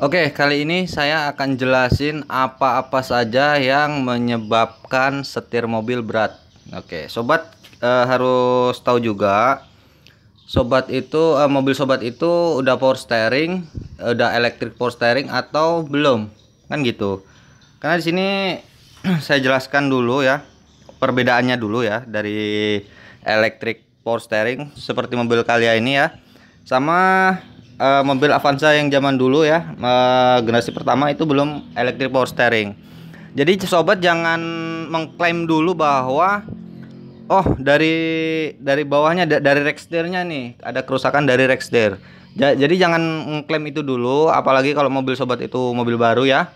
Oke, kali ini saya akan jelasin apa-apa saja yang menyebabkan setir mobil berat. Oke, sobat harus tahu juga, mobil sobat itu udah power steering, udah electric power steering atau belum, kan gitu. Karena di sini saya jelaskan dulu ya, perbedaannya dulu ya dari electric power steering seperti mobil Calya ini ya, sama mobil Avanza yang zaman dulu ya, generasi pertama itu belum electric power steering. Jadi sobat jangan mengklaim dulu bahwa oh dari bawahnya dari rack steer-nya nih ada kerusakan dari rack steer. Jadi jangan mengklaim itu dulu, apalagi kalau mobil sobat itu mobil baru ya.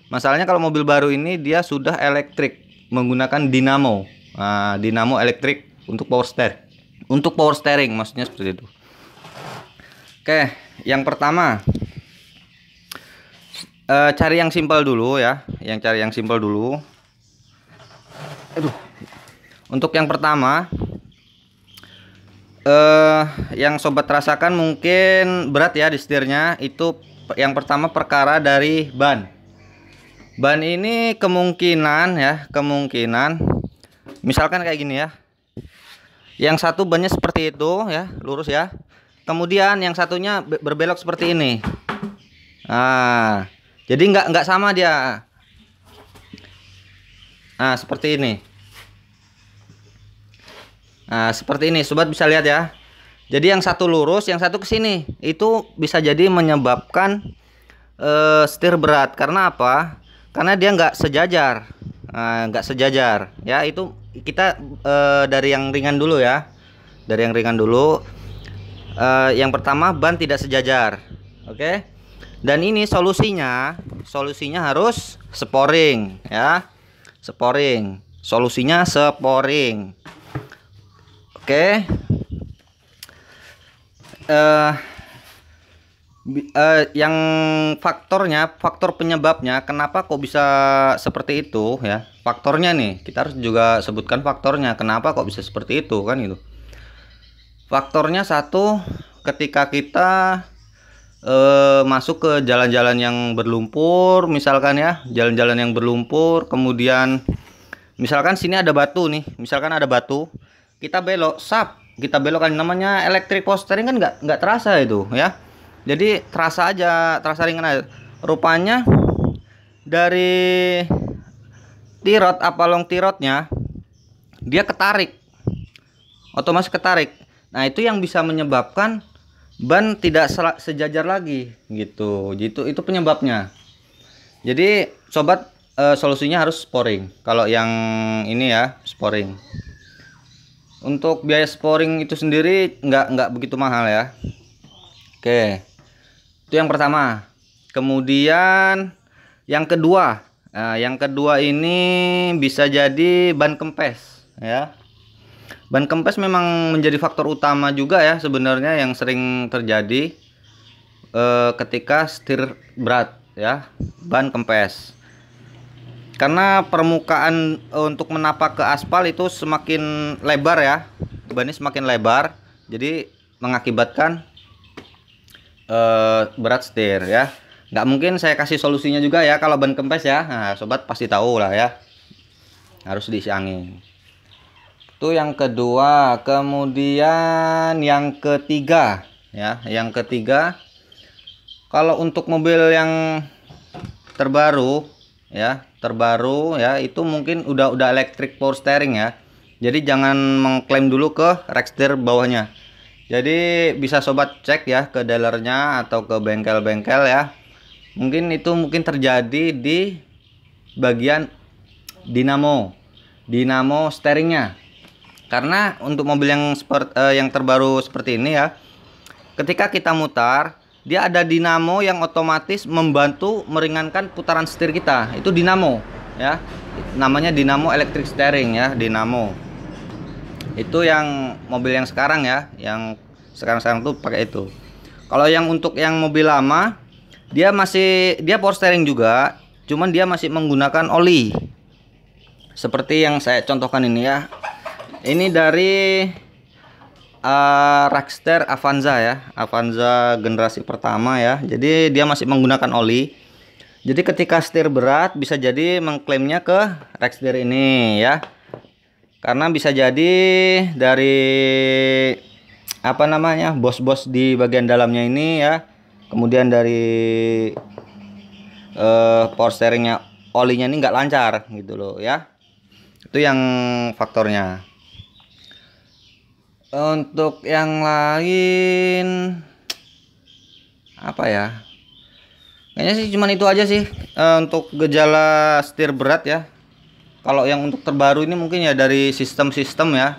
Masalahnya kalau mobil baru ini dia sudah elektrik menggunakan dinamo. Nah, dinamo elektrik untuk power steering. Untuk power steering maksudnya seperti itu. Oke, yang pertama cari yang simpel dulu ya, cari yang simpel dulu. Aduh. Untuk yang pertama, yang sobat rasakan mungkin berat ya di setirnya. Itu yang pertama perkara dari ban. Ban ini kemungkinan misalkan kayak gini ya. Yang satu bannya seperti itu ya, lurus ya. Kemudian yang satunya berbelok seperti ini. Nah, jadi nggak sama dia. Nah, seperti ini. Nah, seperti ini, sobat bisa lihat ya. Jadi yang satu lurus, yang satu ke sini. Itu bisa jadi menyebabkan setir berat. Karena apa? Karena dia nggak sejajar. Nggak sejajar. Ya, itu kita dari yang ringan dulu ya. Dari yang ringan dulu. Yang pertama, ban tidak sejajar. Oke. Dan ini solusinya harus sporing ya. Sporing. Solusinya sporing. Oke. Yang faktor penyebabnya kenapa kok bisa seperti itu ya. Faktornya nih, kita harus juga sebutkan faktornya. Kenapa kok bisa seperti itu kan itu. Faktornya satu, ketika kita masuk ke jalan-jalan yang berlumpur, misalkan ya, jalan-jalan yang berlumpur, kemudian misalkan sini ada batu nih, kita belok, kita belok kan, namanya electric power steering kan nggak terasa itu ya. Jadi terasa aja, terasa ringan aja. Rupanya dari tirot long tirotnya dia ketarik, otomatis ketarik. Nah, itu yang bisa menyebabkan ban tidak sejajar lagi gitu. Itu penyebabnya. Jadi sobat, solusinya harus sporing. Kalau yang ini ya, sporing. Untuk biaya sporing itu sendiri nggak begitu mahal ya. Oke. Itu yang pertama. Kemudian yang kedua. Nah, yang kedua ini bisa jadi ban kempes ya. Ban kempes memang menjadi faktor utama juga ya sebenarnya yang sering terjadi ketika setir berat ya, ban kempes. Karena permukaan untuk menapak ke aspal itu semakin lebar ya, bannya semakin lebar, jadi mengakibatkan berat setir ya. Nggak mungkin saya kasih solusinya juga ya kalau ban kempes ya. Nah, sobat pasti tahu lah ya, harus diisi angin. Itu yang kedua. Kemudian yang ketiga ya, kalau untuk mobil yang terbaru ya, itu mungkin udah electric power steering ya. Jadi jangan mengklaim dulu ke rack steer bawahnya. Jadi bisa sobat cek ya ke dealernya atau ke bengkel-bengkel ya. Mungkin terjadi di bagian dinamo steeringnya. Karena untuk mobil yang terbaru seperti ini ya, ketika kita mutar, dia ada dinamo yang otomatis membantu meringankan putaran setir kita. Itu dinamo ya. Namanya dinamo electric steering ya, dinamo. Itu yang mobil yang sekarang ya, yang sekarang tuh pakai itu. Kalau yang untuk yang mobil lama, dia power steering juga, cuman dia masih menggunakan oli. Seperti yang saya contohkan ini ya. Ini dari Rockster Avanza ya, Avanza generasi pertama ya. Jadi dia masih menggunakan oli. Jadi ketika setir berat bisa jadi mengklaimnya ke Rockster ini ya. Karena bisa jadi dari apa namanya, bos-bos di bagian dalamnya ini ya. Kemudian dari power steeringnya, olinya ini nggak lancar gitu loh ya. Itu yang faktornya. Untuk yang lain apa ya, kayaknya sih cuman itu aja sih untuk gejala setir berat ya. Kalau yang untuk terbaru ini mungkin ya dari sistem-sistem ya,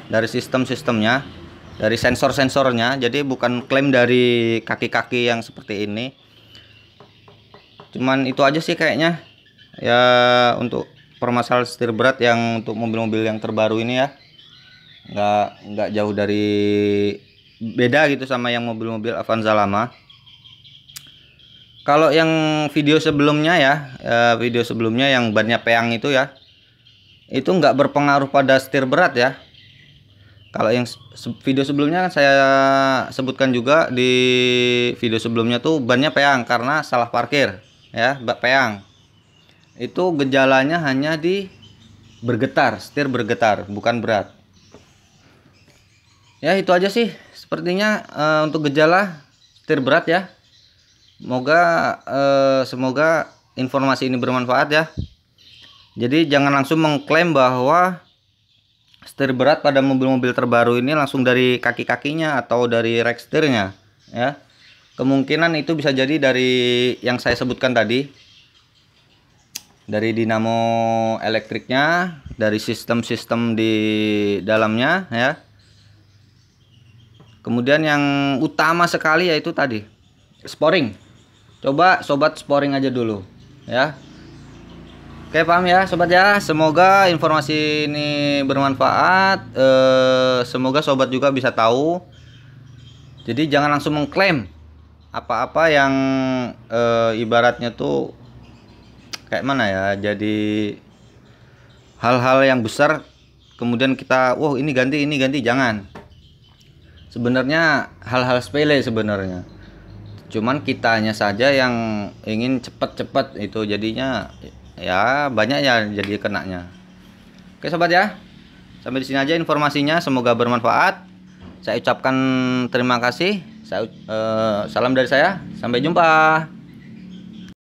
dari sistem-sistemnya, dari sensor-sensornya. Jadi bukan klaim dari kaki-kaki yang seperti ini. Cuman itu aja sih kayaknya ya untuk permasalahan setir berat yang untuk mobil-mobil yang terbaru ini ya. Nggak jauh dari beda gitu sama yang mobil-mobil Avanza lama. Kalau yang video sebelumnya ya, video sebelumnya yang bannya peang itu ya, itu nggak berpengaruh pada setir berat ya. Kalau yang video sebelumnya kan saya sebutkan juga di video sebelumnya tuh bannya peang karena salah parkir ya, peang. Itu gejalanya hanya di bergetar, setir bergetar, bukan berat. Ya itu aja sih sepertinya untuk gejala setir berat ya. Semoga informasi ini bermanfaat ya. Jadi jangan langsung mengklaim bahwa setir berat pada mobil-mobil terbaru ini langsung dari kaki-kakinya atau dari rack setirnya ya. Kemungkinan itu bisa jadi dari yang saya sebutkan tadi, dari dinamo elektriknya, dari sistem-sistem di dalamnya ya. Kemudian yang utama sekali yaitu tadi sporing. Coba sobat sporing aja dulu ya. Oke, paham ya sobat ya. Semoga informasi ini bermanfaat. Semoga sobat juga bisa tahu. Jadi jangan langsung mengklaim apa-apa yang ibaratnya tuh kayak mana ya, jadi hal-hal yang besar kemudian kita wah ini ganti, jangan. Sebenarnya hal-hal sepele sebenarnya, cuman kitanya saja yang ingin cepat-cepat, itu jadinya ya banyak ya jadi kenanya. Oke sobat ya, sampai di sini aja informasinya, semoga bermanfaat. Saya ucapkan terima kasih. Salam dari saya, sampai jumpa.